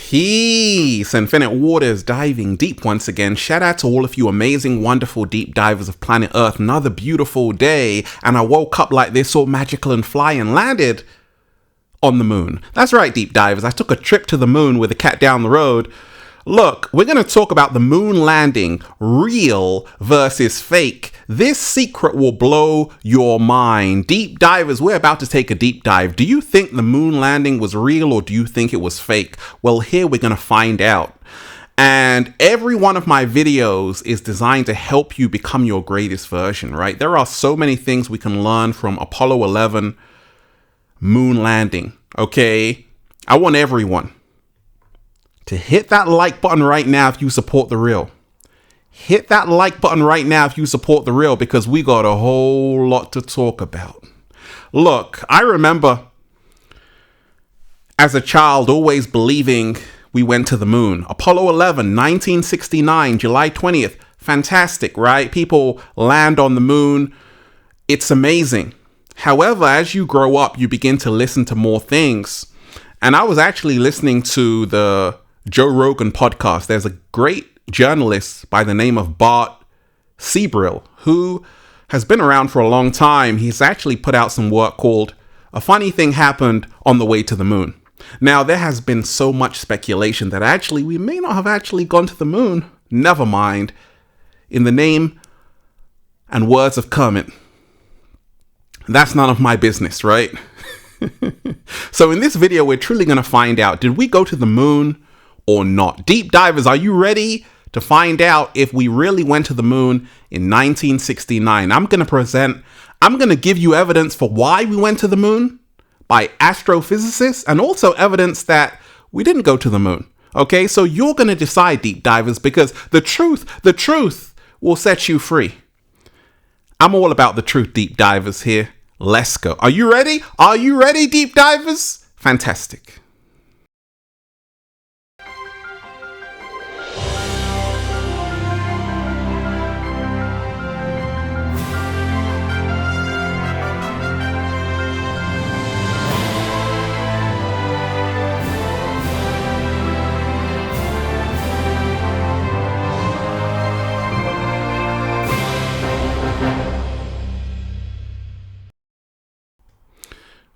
Peace, Infinite Waters diving deep once again. Shout out to all of you amazing, wonderful deep divers of planet Earth. Another beautiful day, and I woke up like this, all magical and fly, and landed on the moon. That's right, deep divers. I took a trip to the moon with a cat down the road. Look, we're going to talk about the moon landing, real versus fake. This secret will blow your mind. Deep divers, we're about to take a deep dive. Do you think the moon landing was real or do you think it was fake? Well, here we're going to find out. And every one of my videos is designed to help you become your greatest version, right? There are so many things we can learn from Apollo 11 moon landing, okay? I want everyone to hit that like button right now if you support the real. Hit that like button right now if you support the real, because we got a whole lot to talk about. Look, I remember as a child always believing we went to the moon. Apollo 11, 1969, July 20th. Fantastic, right? People land on the moon. It's amazing. However, as you grow up, you begin to listen to more things. And I was actually listening to the Joe Rogan podcast. There's a great journalist by the name of Bart Seabrill, who has been around for a long time. He's actually put out some work called A Funny Thing Happened on the Way to the Moon. Now, there has been so much speculation that actually we may not have actually gone to the moon. Never mind. In the name and words of Kermit, that's none of my business, right? So in this video, we're truly going to find out, did we go to the moon or not? Deep divers, are you ready to find out if we really went to the moon in 1969? I'm going to give you evidence for why we went to the moon by astrophysicists, and also evidence that we didn't go to the moon. Okay, so you're going to decide, deep divers, because the truth will set you free. I'm all about the truth, deep divers here. Let's go. Are you ready? Are you ready, deep divers? Fantastic.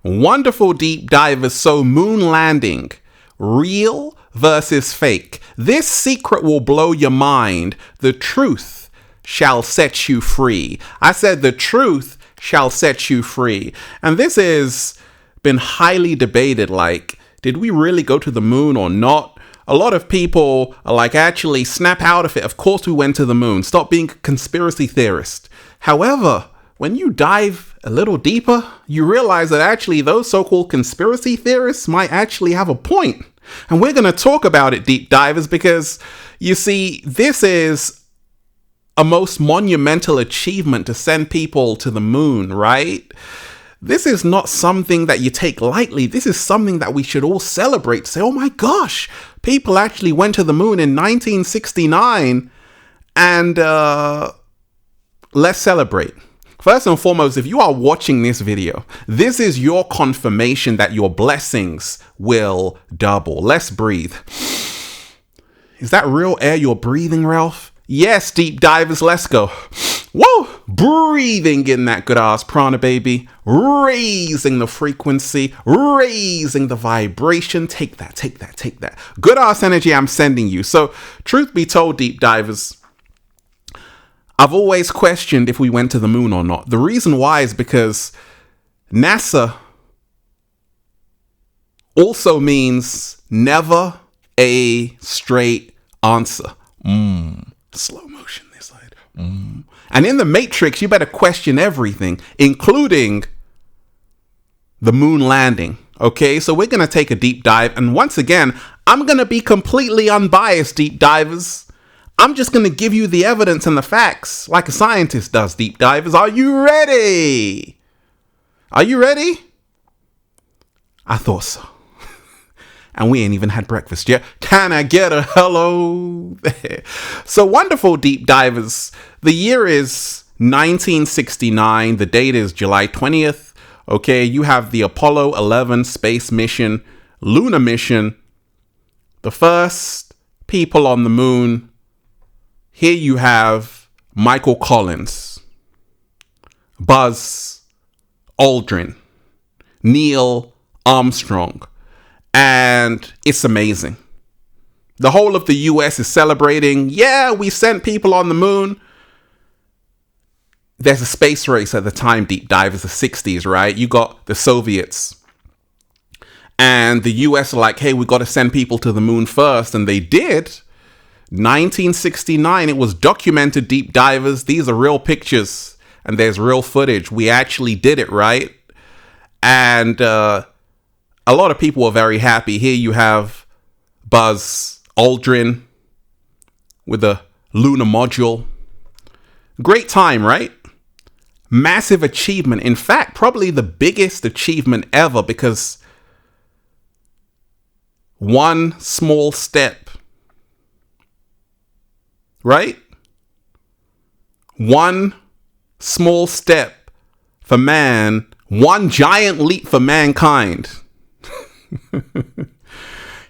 Wonderful deep divers. So moon landing, real versus fake. This secret will blow your mind. The truth shall set you free. I said the truth shall set you free. And this has been highly debated. Like, did we really go to the moon or not? A lot of people are like, actually, snap out of it. Of course we went to the moon. Stop being a conspiracy theorist. However, when you dive a little deeper, you realize that actually those so-called conspiracy theorists might actually have a point. And we're going to talk about it, deep divers, because you see, this is a most monumental achievement to send people to the moon, right? This is not something that you take lightly. This is something that we should all celebrate. Say, oh my gosh, people actually went to the moon in 1969, and let's celebrate. First and foremost, if you are watching this video, this is your confirmation that your blessings will double. Let's breathe. Is that real air you're breathing, Ralph? Yes, deep divers, let's go. Whoa! Breathing in that good ass prana, baby. Raising the frequency, raising the vibration. Take that, take that, take that. Good ass energy I'm sending you. So, truth be told, deep divers, I've always questioned if we went to the moon or not. The reason why is because NASA also means never a straight answer. Slow motion this side. And in the Matrix, you better question everything, including the moon landing. Okay, so we're going to take a deep dive. And once again, I'm going to be completely unbiased, deep divers. I'm just going to give you the evidence and the facts like a scientist does, deep divers. Are you ready? Are you ready? I thought so. And we ain't even had breakfast yet. Can I get a hello there? So wonderful, deep divers. The year is 1969. The date is July 20th. Okay, you have the Apollo 11 space mission, lunar mission, the first people on the moon, here you have Michael Collins, Buzz Aldrin, Neil Armstrong, and it's amazing. The whole of the US is celebrating, yeah, we sent people on the moon. There's a space race at the time, deep divers, the 60s, right? You got the Soviets. And the US are like, hey, we got to send people to the moon first. And they did. 1969, it was documented, deep divers. These are real pictures and there's real footage. We actually did it, right? And a lot of people were very happy. Here you have Buzz Aldrin with the lunar module. Great time, right? Massive achievement. In fact, probably the biggest achievement ever, because one small step, right? One small step for man, one giant leap for mankind.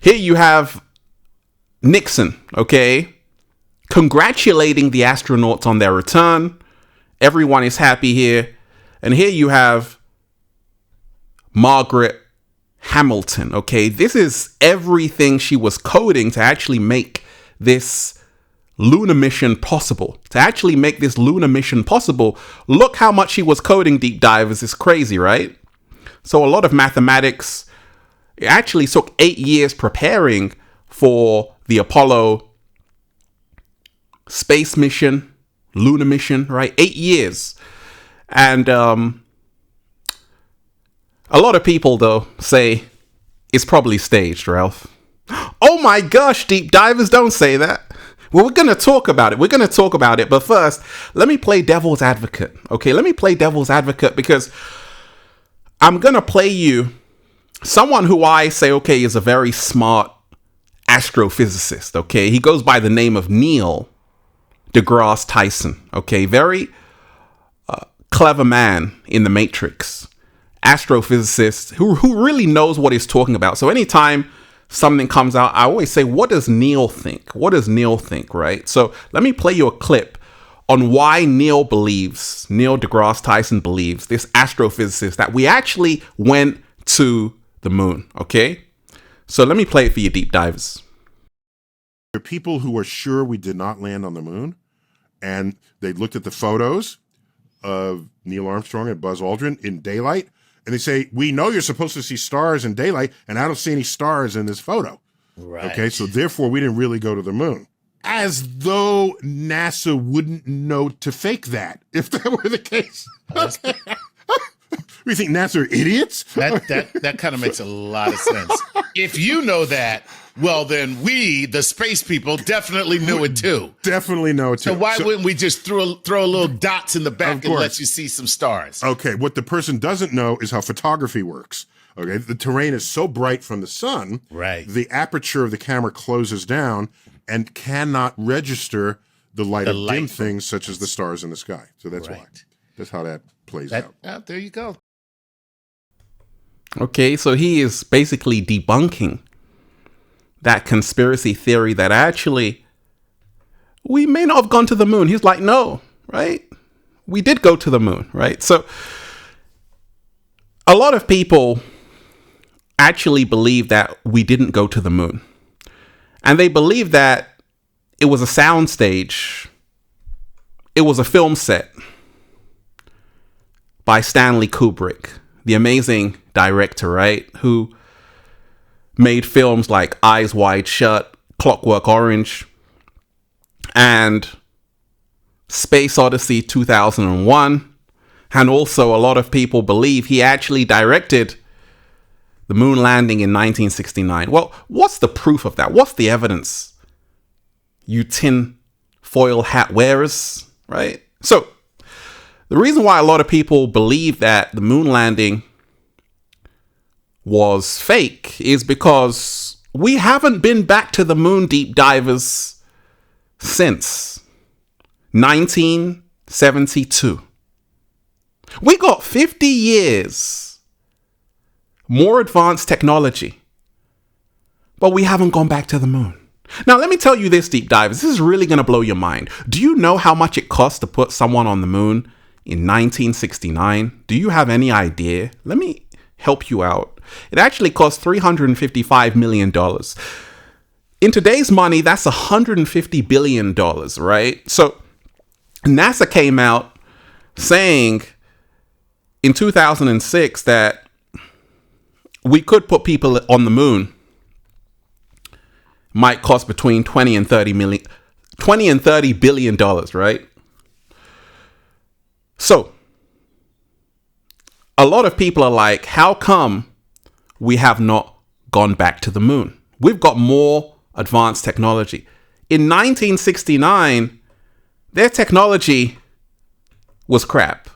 Here you have Nixon, okay, congratulating the astronauts on their return. Everyone is happy here. And here you have Margaret Hamilton, okay? This is everything she was coding to actually make this lunar mission possible. To actually make this lunar mission possible, look how much she was coding, deep divers. It's crazy, right? So a lot of mathematics. It actually took 8 years preparing for the Apollo space mission, lunar mission, right? 8 years. And a lot of people, though, say it's probably staged, Ralph. Oh my gosh, deep divers, don't say that. Well, we're going to talk about it. We're going to talk about it. But first, let me play devil's advocate. Okay, let me play devil's advocate, because I'm going to play you someone who I say, okay, is a very smart astrophysicist. Okay, he goes by the name of Neil deGrasse Tyson. Okay, very clever man in the Matrix. Astrophysicist who really knows what he's talking about. So anytime something comes out, I always say, what does Neil think? What does Neil think, right? So let me play you a clip on why Neil deGrasse Tyson believes, this astrophysicist, that we actually went to the moon, okay? So let me play it for you, deep divers. There are people who are sure we did not land on the moon, and they looked at the photos of Neil Armstrong and Buzz Aldrin in daylight, and they say, we know you're supposed to see stars in daylight, and I don't see any stars in this photo. Right. Okay, so therefore we didn't really go to the moon. As though NASA wouldn't know to fake that, if that were the case. Okay. We think NASA are idiots? That kind of makes a lot of sense. If you know that, well, then we, the space people, definitely knew it too. Definitely know it too. So why wouldn't we just throw a little dots in the back and let you see some stars? Okay, what the person doesn't know is how photography works. Okay, the terrain is so bright from the sun, right? The aperture of the camera closes down and cannot register the light of dim things such as the stars in the sky. So that's why. That's how that plays out. There you go. Okay, so he is basically debunking that conspiracy theory that actually we may not have gone to the moon. He's like, no, right? We did go to the moon, right? So a lot of people actually believe that we didn't go to the moon. And they believe that it was a soundstage. It was a film set by Stanley Kubrick, the amazing director, right? Who made films like Eyes Wide Shut, Clockwork Orange, and Space Odyssey 2001. And also a lot of people believe he actually directed the moon landing in 1969. Well, what's the proof of that? What's the evidence? You tin foil hat wearers, right? So the reason why a lot of people believe that the moon landing was fake is because we haven't been back to the moon, deep divers, since 1972. We got 50 years more advanced technology. but we haven't gone back to the moon. Now, let me tell you this, deep divers. This is really going to blow your mind. Do you know how much it cost to put someone on the moon in 1969? Do you have any idea? Let me help you out. It actually cost $355 million. In today's money, that's $150 billion, right? So NASA came out saying in 2006 that we could put people on the moon. Might cost between 20 and 30 billion dollars, right? So a lot of people are like, how come we have not gone back to the moon? We've got more advanced technology. In 1969, their technology was crap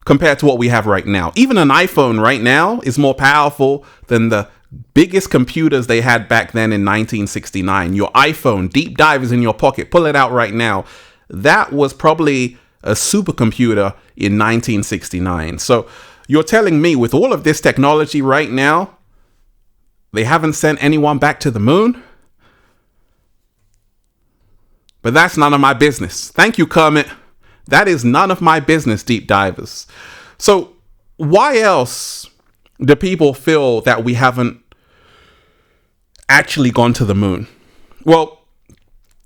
compared to what we have right now. Even an iPhone right now is more powerful than the biggest computers they had back then in 1969. Your iPhone, deep dive, is in your pocket. Pull it out right now. That was probably a supercomputer in 1969. So you're telling me with all of this technology right now, they haven't sent anyone back to the moon? But that's none of my business. Thank you, Kermit. That is none of my business, deep divers. So why else do people feel that we haven't actually gone to the moon? Well,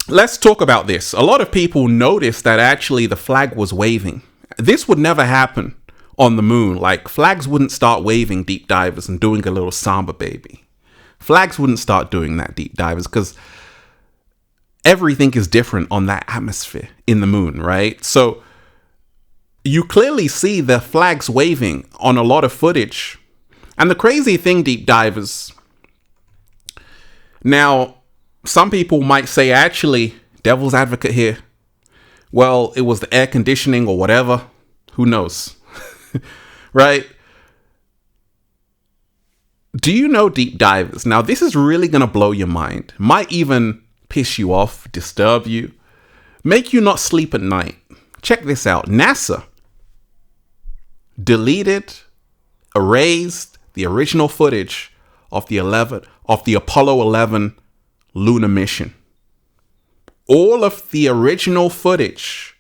let's talk about this. A lot of people noticed that actually the flag was waving. This would never happen on the moon. Like, flags wouldn't start waving, deep divers, and doing a little samba baby. Flags wouldn't start doing that, deep divers, because everything is different on that atmosphere in the moon, right? So you clearly see the flags waving on a lot of footage. And the crazy thing, deep divers, now, some people might say, actually, devil's advocate here, well, it was the air conditioning or whatever. Who knows? Right? Do you know, deep divers? Now, this is really going to blow your mind. Might even piss you off, disturb you, make you not sleep at night. Check this out. NASA deleted, erased the original footage of the Apollo 11 lunar mission. All of the original footage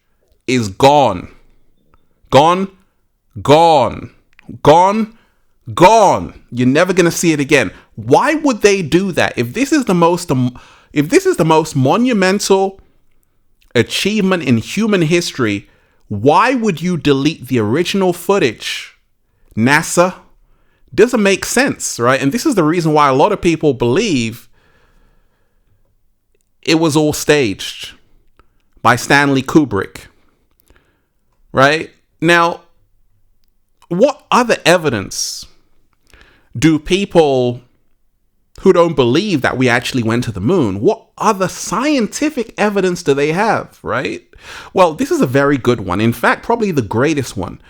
is gone. Gone. You're never going to see it again. Why would they do that? If this is the most monumental achievement in human history, why would you delete the original footage? NASA? Doesn't make sense, right? And this is the reason why a lot of people believe it was all staged by Stanley Kubrick, right? Now, what other evidence do people who don't believe that we actually went to the moon, what other scientific evidence do they have, right? Well, this is a very good one. In fact, probably the greatest one.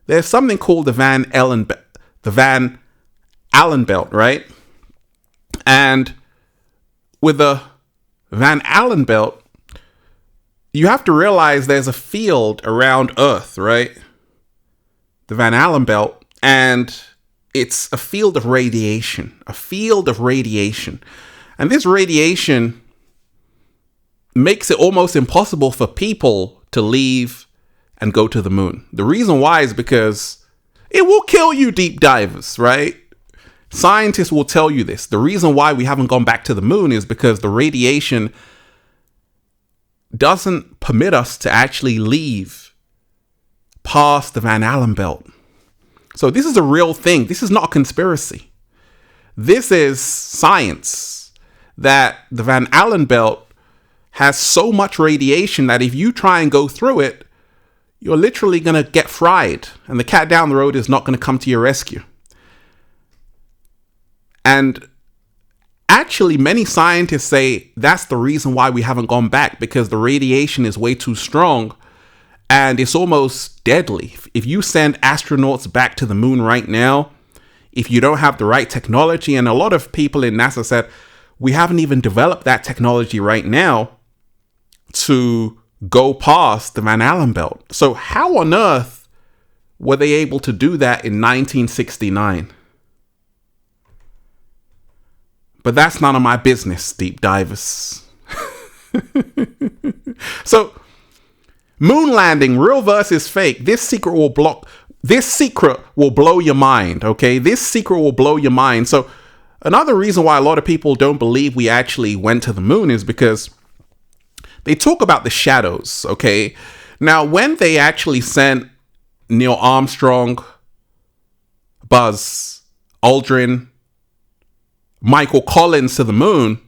There's something called the Van Allen belt, right? And with the Van Allen belt, you have to realize there's a field around Earth, right? The Van Allen belt, and it's a field of radiation, And this radiation makes it almost impossible for people to leave and go to the moon. The reason why is because it will kill you, deep divers, right? Scientists will tell you this. The reason why we haven't gone back to the moon is because the radiation doesn't permit us to actually leave past the Van Allen belt. So this is a real thing. This is not a conspiracy. This is science, that the Van Allen belt has so much radiation that if you try and go through it, you're literally going to get fried, and the cat down the road is not going to come to your rescue. And actually, many scientists say that's the reason why we haven't gone back, because the radiation is way too strong and it's almost deadly. If you send astronauts back to the moon right now, if you don't have the right technology, and a lot of people in NASA said, we haven't even developed that technology right now to go past the Van Allen belt. So how on earth were they able to do that in 1969? But that's none of my business, deep divers. So, moon landing, real versus fake. This secret will blow your mind, okay? This secret will blow your mind. So, another reason why a lot of people don't believe we actually went to the moon is because they talk about the shadows, okay? Now, when they actually sent Neil Armstrong, Buzz Aldrin, Michael Collins to the moon,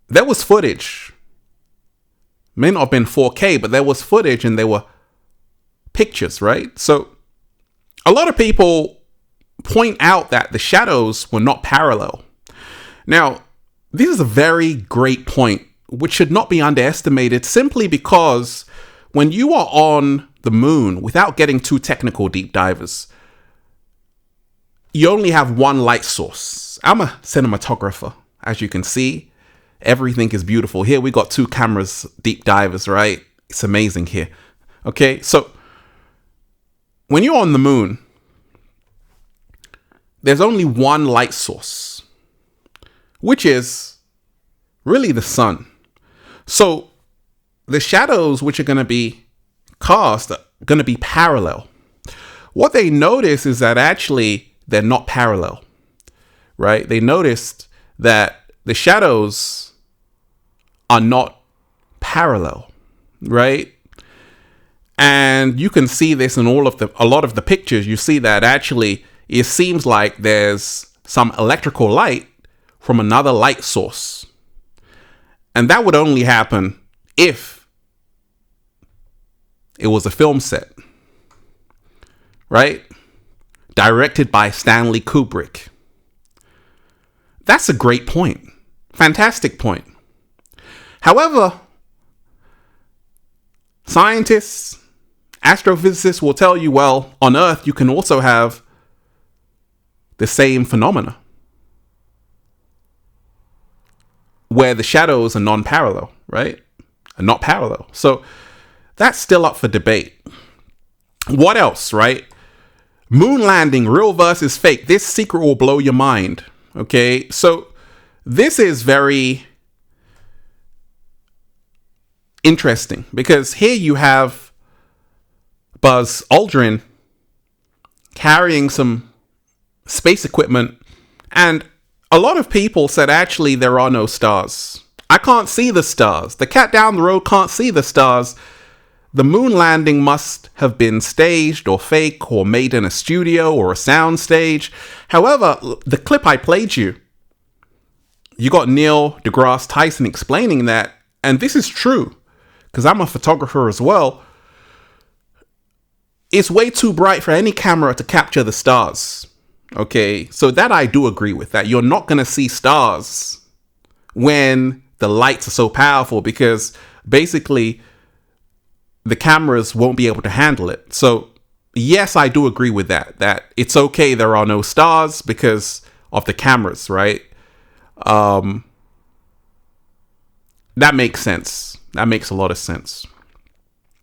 there was footage. May not have been 4K, but there was footage and there were pictures, right? So a lot of people point out that the shadows were not parallel. Now, this is a very great point, which should not be underestimated, simply because when you are on the moon, without getting too technical, deep divers, you only have one light source. I'm a cinematographer, as you can see. Everything is beautiful. Here we got 2 cameras, deep divers, right? It's amazing here. Okay, so when you're on the moon, there's only one light source, which is really the sun. So the shadows which are going to be cast are going to be parallel. What they notice is that actually they're not parallel, right? They noticed that the shadows are not parallel, right? And you can see this in a lot of the pictures. You see that actually it seems like there's some electrical light from another light source. And that would only happen if it was a film set, right? Directed by Stanley Kubrick. That's a great point. Fantastic point. However, scientists, astrophysicists will tell you, well, on Earth, you can also have the same phenomena where the shadows are non-parallel, right? Are not parallel. So that's still up for debate. What else, right? Moon landing, real versus fake. This secret will blow your mind. Okay, so this is very interesting because here you have Buzz Aldrin carrying some space equipment, and a lot of people said actually there are no stars. I can't see the stars. The cat down the road can't see the stars. The moon landing must have been staged or fake or made in a studio or a sound stage. However, the clip I played you got Neil deGrasse Tyson explaining that, and this is true, because I'm a photographer as well. It's way too bright for any camera to capture the stars. Okay, so that I do agree with that. You're not going to see stars when the lights are so powerful because basically the cameras won't be able to handle it. So yes, I do agree with that it's okay there are no stars because of the cameras, right? That makes sense. That makes a lot of sense.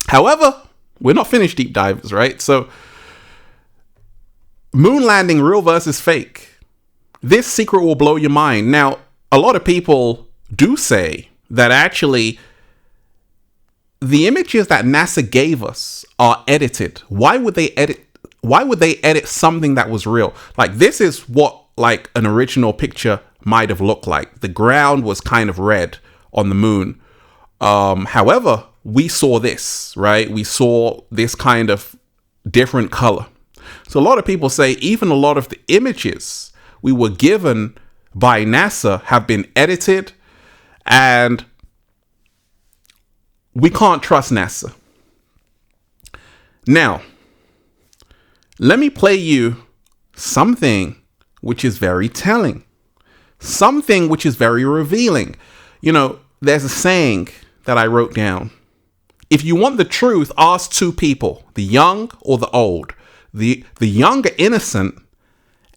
However, we're not finished, deep divers, right? So moon landing, real versus fake. This secret will blow your mind. Now, a lot of people do say that actually the images that NASA gave us are edited. Why would they edit something that was real? Like, this is what like an original picture might have looked like. The ground was kind of red on the moon. However, we saw this, right? We saw this kind of different color. So a lot of people say even a lot of the images we were given by NASA have been edited, and we can't trust NASA. Now, let me play you something which is very telling, something which is very revealing. You know, there's a saying that I wrote down. If you want the truth, ask 2 people, the young or the old. The young are innocent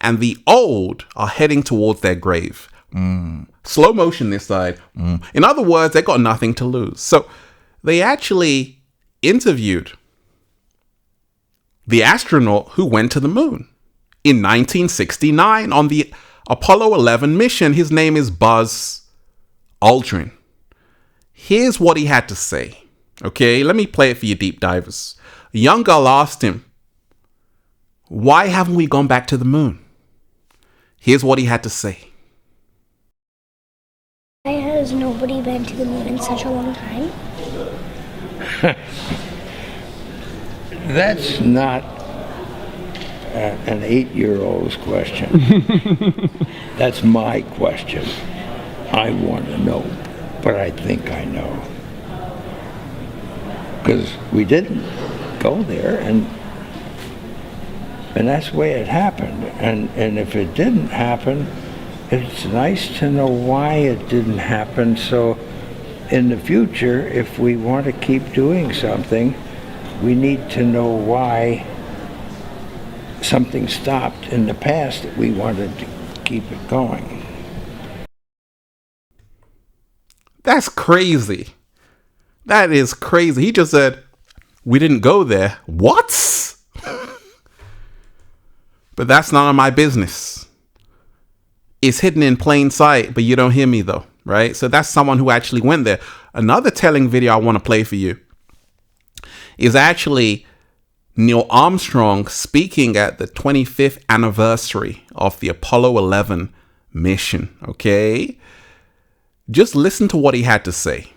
and the old are heading towards their grave. Slow motion this side. In other words, they got nothing to lose. So they actually interviewed the astronaut who went to the moon in 1969 on the Apollo 11 mission. His name is Buzz Aldrin. Here's what he had to say. Okay, let me play it for you deep divers. A young girl asked him, why haven't we gone back to the moon? Here's what he had to say. Why has nobody been to the moon in such a long time? That's not an 8-year-old's question. That's my question. I want to know, but I think I know. Because we didn't go there, and that's the way it happened. And if it didn't happen, it's nice to know why it didn't happen, so in the future, if we want to keep doing something, we need to know why something stopped in the past that we wanted to keep it going. That's crazy. That is crazy. He just said, we didn't go there. What? But that's none of my business. It's hidden in plain sight, but you don't hear me though, right? So that's someone who actually went there. Another telling video I want to play for you is actually Neil Armstrong speaking at the 25th anniversary of the Apollo 11 mission, okay? Just listen to what he had to say.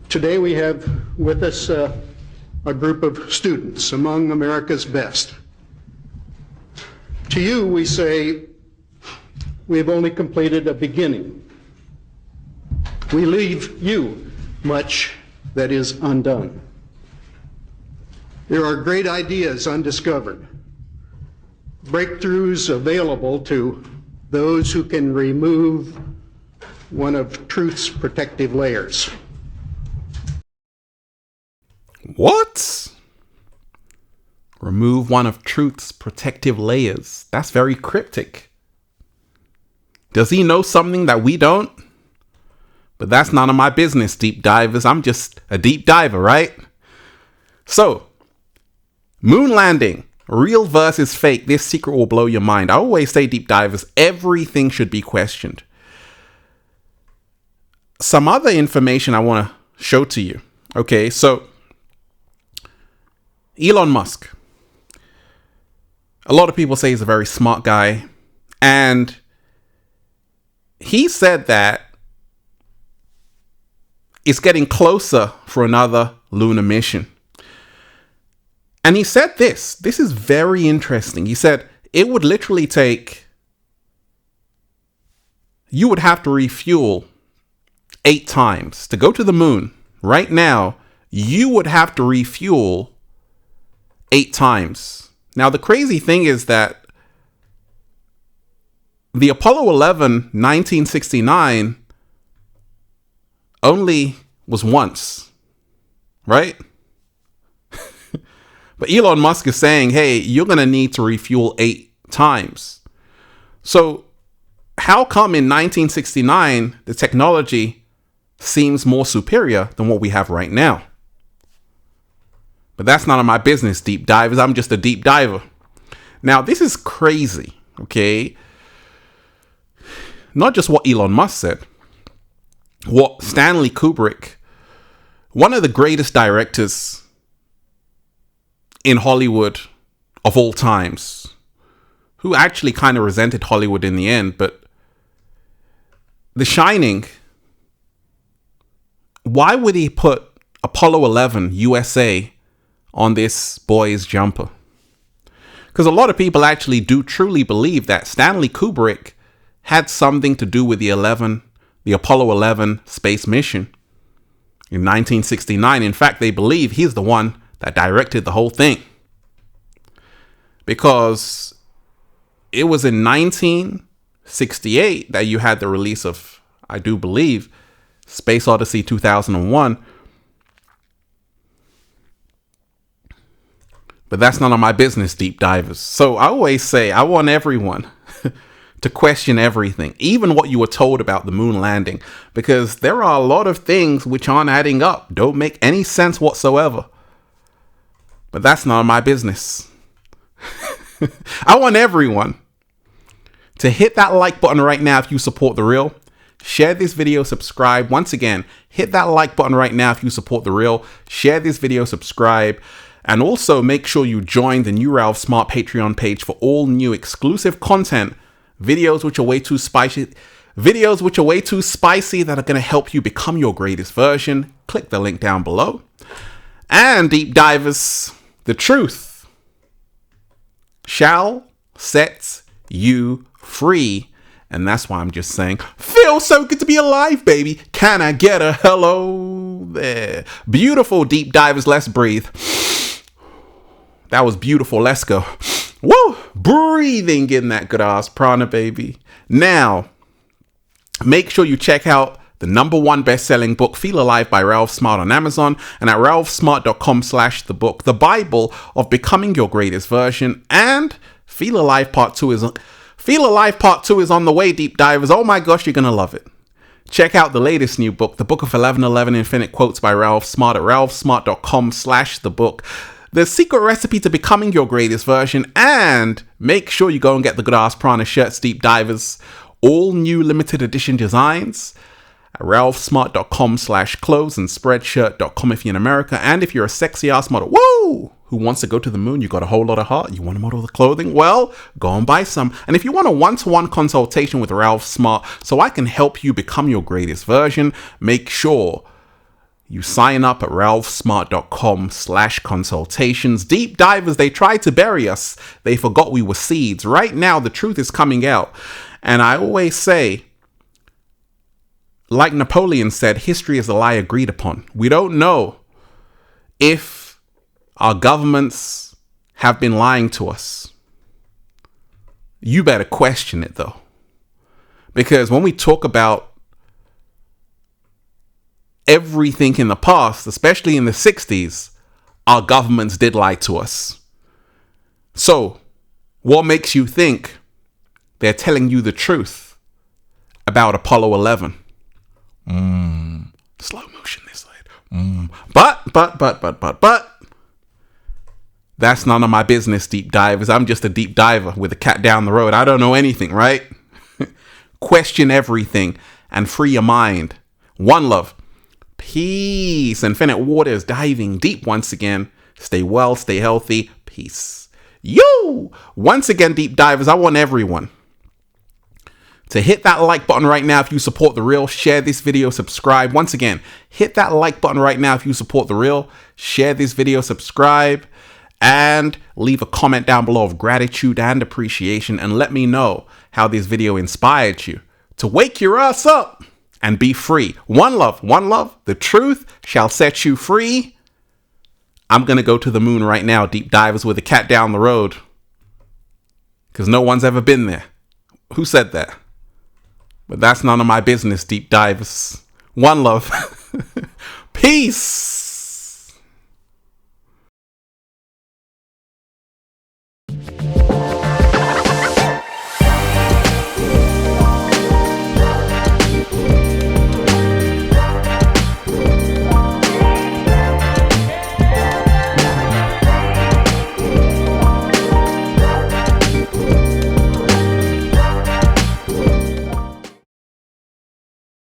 Today we have with us a group of students among America's best. To you, we say, we have only completed a beginning. We leave you much that is undone. There are great ideas undiscovered, breakthroughs available to those who can remove one of truth's protective layers. What? Remove one of truth's protective layers. That's very cryptic. Does he know something that we don't? But that's none of my business, deep divers. I'm just a deep diver, right? So, moon landing, real versus fake. This secret will blow your mind. I always say, deep divers, everything should be questioned. Some other information I want to show to you. Okay, so Elon Musk. A lot of people say he's a very smart guy. And he said that it's getting closer for another lunar mission. And he said this. This is very interesting. He said it would literally take, you would have to refuel 8 times to go to the moon. Right now, you would have to refuel 8 times. Now, the crazy thing is that the Apollo 11, 1969, only was once, right? But Elon Musk is saying, hey, you're going to need to refuel 8 times. So how come in 1969, the technology seems more superior than what we have right now? But that's none of my business, deep divers. I'm just a deep diver. Now, this is crazy, okay? Not just what Elon Musk said. What Stanley Kubrick, one of the greatest directors in Hollywood of all times, who actually kind of resented Hollywood in the end, but The Shining, why would he put Apollo 11 USA on this boy's jumper? Because a lot of people actually do truly believe that Stanley Kubrick had something to do with the Apollo 11 space mission in 1969. In fact, they believe he's the one that directed the whole thing. Because it was in 1968 that you had the release of, I do believe, Space Odyssey 2001. But that's none of my business, deep divers. So I always say, I want everyone to question everything, even what you were told about the moon landing, because there are a lot of things which aren't adding up, don't make any sense whatsoever. But that's none of my business. I want everyone to hit that like button right now if you support The Real. Share this video, subscribe. Once again, hit that like button right now if you support The Real. Share this video, subscribe. And also make sure you join the new Ralph Smart Patreon page for all new exclusive content. Videos which are way too spicy. Videos which are way too spicy that are going to help you become your greatest version. Click the link down below. And deep divers, the truth shall set you free. And that's why I'm just saying, feels so good to be alive, baby. Can I get a hello there? Beautiful deep divers, let's breathe. That was beautiful, let's go. Woo! Breathing in that good ass prana, baby. Now, make sure you check out the #1 best-selling book, Feel Alive by Ralph Smart on Amazon and at ralphsmart.com/the book, the Bible of becoming your greatest version. And Feel Alive Part 2 is on the way, deep divers. Oh my gosh, you're going to love it. Check out the latest new book, The Book of 1111 Infinite Quotes by Ralph Smart at ralphsmart.com/the book. The secret recipe to becoming your greatest version. And make sure you go and get the good ass prana shirts, deep divers. All new limited edition designs at ralphsmart.com/clothes and spreadshirt.com if you're in America. And if you're a sexy ass model, woo, who wants to go to the moon, you got a whole lot of heart, you want to model the clothing, well, go and buy some. And if you want a one-to-one consultation with Ralph Smart so I can help you become your greatest version, make sure you sign up at ralphsmart.com/consultations. Deep divers, they tried to bury us. They forgot we were seeds. Right now, the truth is coming out. And I always say, like Napoleon said, history is a lie agreed upon. We don't know if our governments have been lying to us. You better question it, though. Because when we talk about everything in the past, especially in the 60s, our governments did lie to us. So, what makes you think they're telling you the truth about Apollo 11? Slow motion this side. But, that's none of my business, deep divers. I'm just a deep diver with a cat down the road. I don't know anything, right? Question everything and free your mind. One love. Peace. Infinite waters diving deep once again. Stay well, stay healthy. Peace. Once again, deep divers, I want everyone to hit that like button right now if you support The Real. Share this video, subscribe. Once again, hit that like button right now if you support The Real. Share this video, subscribe, and leave a comment down below of gratitude and appreciation, and let me know how this video inspired you to wake your ass up and be free. One love, one love. The truth shall set you free. I'm going to go to the moon right now, deep divers, with a cat down the road. Because no one's ever been there. Who said that? But that's none of my business, deep divers. One love. Peace.